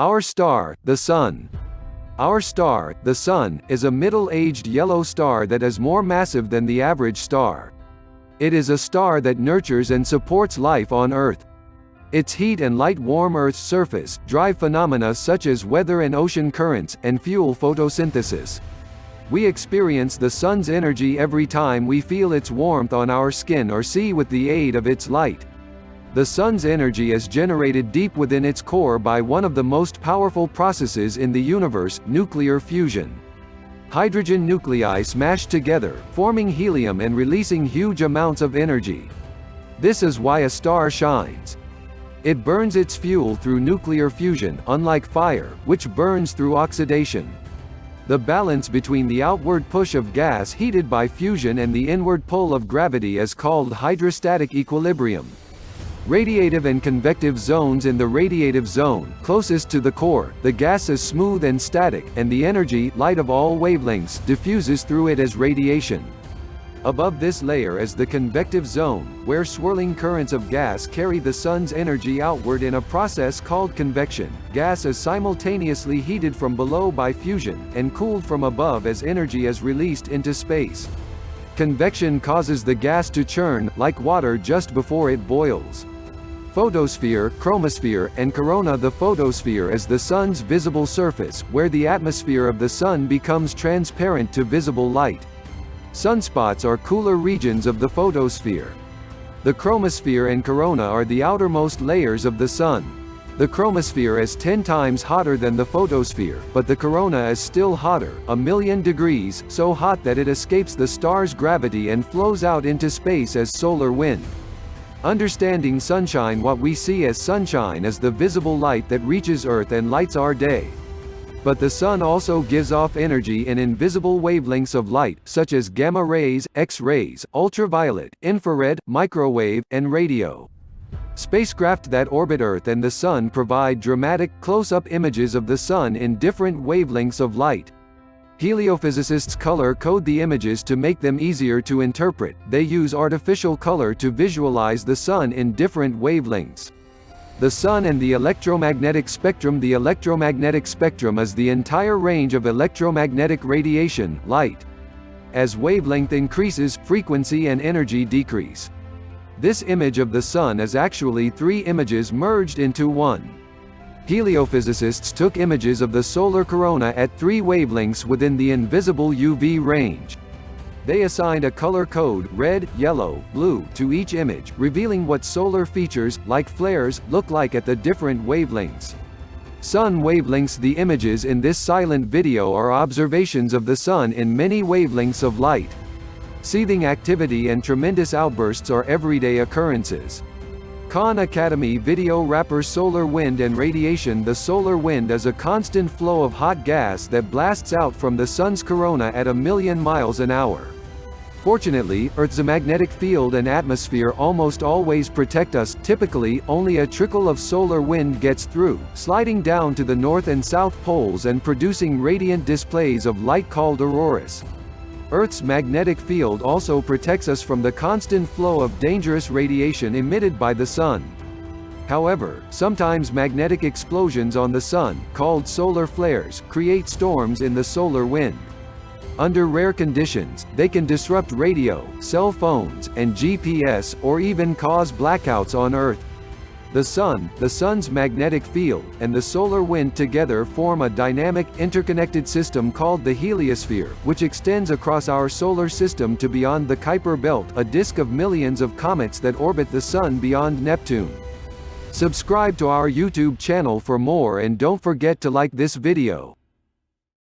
Our star, the Sun. Our star, the Sun, is a middle-aged yellow star that is more massive than the average star. It is a star that nurtures and supports life on Earth. Its heat and light warm Earth's surface, drive phenomena such as weather and ocean currents, and fuel photosynthesis. We experience the Sun's energy every time we feel its warmth on our skin or see with the aid of its light. The Sun's energy is generated deep within its core by one of the most powerful processes in the universe, nuclear fusion. Hydrogen nuclei smash together, forming helium and releasing huge amounts of energy. This is why a star shines. It burns its fuel through nuclear fusion, unlike fire, which burns through oxidation. The balance between the outward push of gas heated by fusion and the inward pull of gravity is called hydrostatic equilibrium. Radiative and convective zones. In the radiative zone, closest to the core, the gas is smooth and static, and the energy, light of all wavelengths, diffuses through it as radiation. Above this layer is the convective zone, where swirling currents of gas carry the Sun's energy outward in a process called convection. Gas is simultaneously heated from below by fusion, and cooled from above as energy is released into space. Convection causes the gas to churn, like water just before it boils. Photosphere, chromosphere, and corona. The photosphere is the Sun's visible surface, where the atmosphere of the Sun becomes transparent to visible light. Sunspots are cooler regions of the photosphere. The chromosphere and corona are the outermost layers of the Sun. The chromosphere is 10 times hotter than the photosphere, but the corona is still hotter, 1,000,000 degrees, so hot that it escapes the star's gravity and flows out into space as solar wind. Understanding sunshine. What we see as sunshine is the visible light that reaches Earth and lights our day. But the Sun also gives off energy in invisible wavelengths of light, such as gamma rays, X-rays, ultraviolet, infrared, microwave, and radio. Spacecraft that orbit Earth and the Sun provide dramatic, close-up images of the Sun in different wavelengths of light. Heliophysicists color-code the images to make them easier to interpret. They use artificial color to visualize the Sun in different wavelengths. The Sun and the electromagnetic spectrum. The electromagnetic spectrum is the entire range of electromagnetic radiation, light. As wavelength increases, frequency and energy decrease. This image of the Sun is actually 3 images merged into one. Heliophysicists took images of the solar corona at 3 wavelengths within the invisible UV range. They assigned a color code, red, yellow, blue, to each image, revealing what solar features, like flares, look like at the different wavelengths. Sun wavelengths. The images in this silent video are observations of the Sun in many wavelengths of light. Seething activity and tremendous outbursts are everyday occurrences. Khan Academy video rapper. Solar wind and radiation. The solar wind is a constant flow of hot gas that blasts out from the Sun's corona at 1,000,000 miles an hour. Fortunately, Earth's magnetic field and atmosphere almost always protect us. Typically, only a trickle of solar wind gets through, sliding down to the north and south poles and producing radiant displays of light called auroras. Earth's magnetic field also protects us from the constant flow of dangerous radiation emitted by the Sun. However, sometimes magnetic explosions on the Sun, called solar flares, create storms in the solar wind. Under rare conditions, they can disrupt radio, cell phones, and GPS, or even cause blackouts on Earth. The Sun, the Sun's magnetic field, and the solar wind together form a dynamic, interconnected system called the heliosphere, which extends across our solar system to beyond the Kuiper belt, a disk of millions of comets that orbit the Sun beyond Neptune. Subscribe to our YouTube channel for more and don't forget to like this video.